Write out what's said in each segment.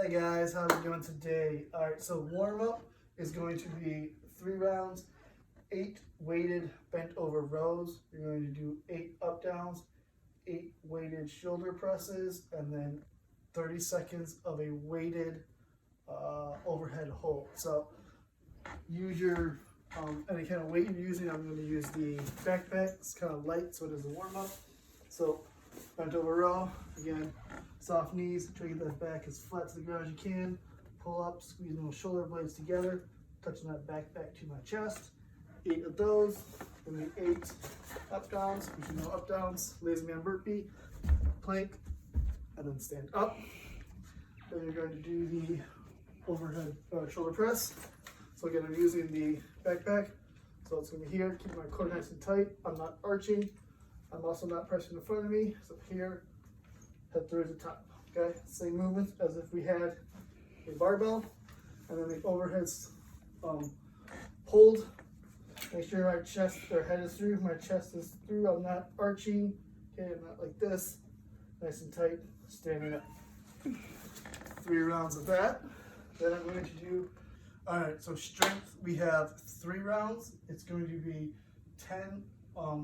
Hey guys, how are we doing today? Alright, so warm up is going to be 3 rounds, 8 weighted bent over rows. You're going to do 8 up downs, 8 weighted shoulder presses, and then 30 seconds of a weighted overhead hold. So use your any kind of weight you're using. I'm going to use the backpack. It's kind of light, so it is a warm up. So bent over row, again, soft knees, try to get that back as flat to the ground as you can. Pull up, squeeze those shoulder blades together, touching that back to my chest. 8 of those, and then 8 up downs, which you know up downs, lazy man burpee, plank, and then stand up. Then you're going to do the overhead shoulder press. So again, I'm using the backpack. So it's going to be here, keep my core nice and tight. I'm not arching. I'm also not pressing in front of me. So here, head through the top. Okay, same movement as if we had a barbell. And then the overheads hold. Make sure my chest or head is through. My chest is through. I'm not arching. Okay, I'm not like this. Nice and tight, standing up. 3 rounds of that. Then I'm going to do, all right, so strength, we have 3 rounds. It's going to be 10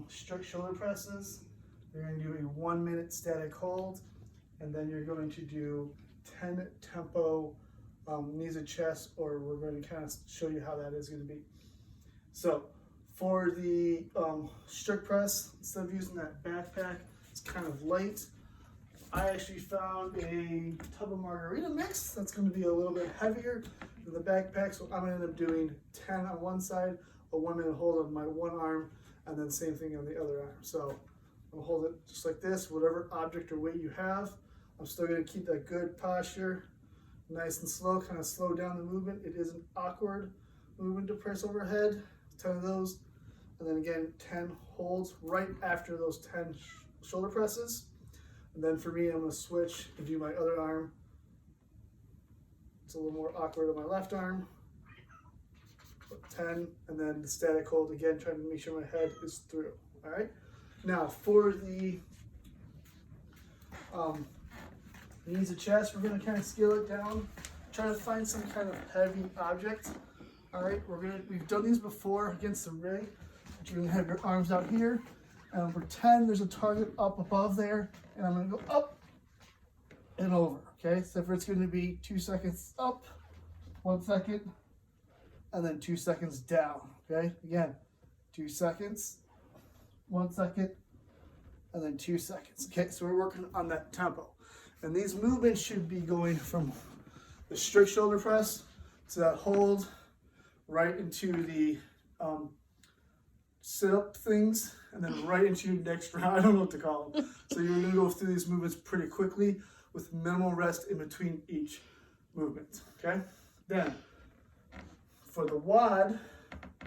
strict shoulder presses. You're going to do a 1 minute static hold, and then you're going to do 10 tempo knees and chest, or we're going to kind of show you how that is going to be. So for the strict press, instead of using that backpack, it's kind of light. I actually found a tub of margarita mix that's going to be a little bit heavier than the backpack, so I'm going to end up doing 10 on one side, a 1 minute hold on my one arm, and then same thing on the other arm. So I'm going to hold it just like this, whatever object or weight you have. I'm still going to keep that good posture, nice and slow, kind of slow down the movement. It is an awkward movement to press overhead, 10 of those, and then again 10 holds right after those 10 shoulder presses. And then for me, I'm going to switch and do my other arm. It's a little more awkward on my left arm. 10, and then the static hold again, trying to make sure my head is through. All right. Now for the knees and chest, we're going to kind of scale it down. Try to find some kind of heavy object. All right. We've done these before against the rig. But you're going to have your arms out here. And for 10, there's a target up above there, and I'm going to go up and over, okay? So if it's going to be 2 seconds up, 1 second, and then 2 seconds down, okay? Again, 2 seconds, 1 second, and then 2 seconds, okay? So we're working on that tempo. And these movements should be going from the strict shoulder press to that hold right into the sit-up things, and then right into your next round. I don't know what to call them. So you're going to go through these movements pretty quickly with minimal rest in between each movement, okay? Then, for the WOD,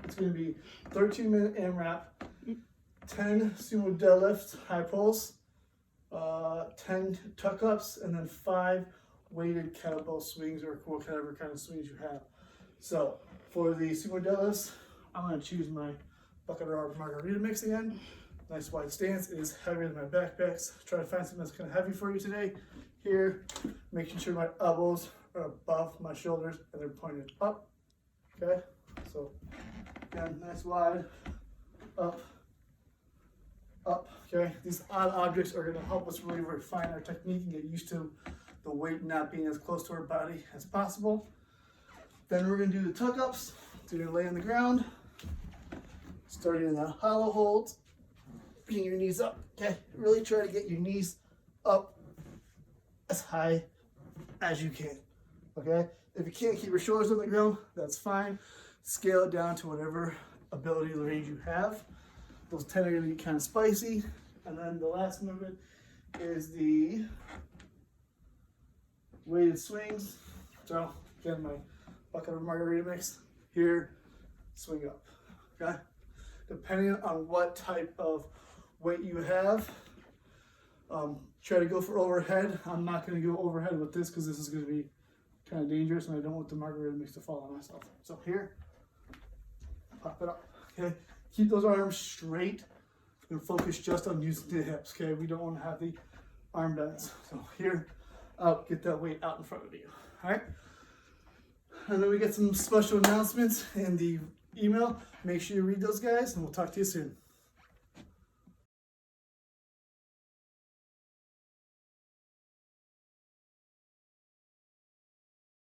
it's going to be 13-minute AMRAP, 10 sumo deadlifts, high pulse, 10 tuck-ups, and then 5 weighted kettlebell swings, or whatever kind of swings you have. So, for the sumo deadlifts, I'm going to choose my bucket of margarita mix again. Nice wide stance. It is heavier than my backpacks. Try to find something that's kind of heavy for you today. Here, making sure my elbows are above my shoulders and they're pointed up. Okay, so again, nice wide, up, up. Okay, these odd objects are going to help us really refine our technique and get used to the weight not being as close to our body as possible. Then we're going to do the tuck ups. So you're going to lay on the ground, starting in the hollow hold, bring your knees up, okay? Really try to get your knees up as high as you can, okay? If you can't keep your shoulders on the ground, that's fine. Scale it down to whatever ability range you have. Those 10 are gonna be kind of spicy. And then the last movement is the weighted swings. So again, my bucket of margarita mix, here, swing up, okay? Depending on what type of weight you have, try to go for overhead. I'm not going to go overhead with this because this is going to be kind of dangerous, and I don't want the margarita mix to fall on myself. So here, pop it up. Okay, keep those arms straight and focus just on using the hips. Okay, we don't want to have the arm bends. So here, out, get that weight out in front of you. All right. And then we get some special announcements in the email. Make sure you read those, guys, and we'll talk to you soon.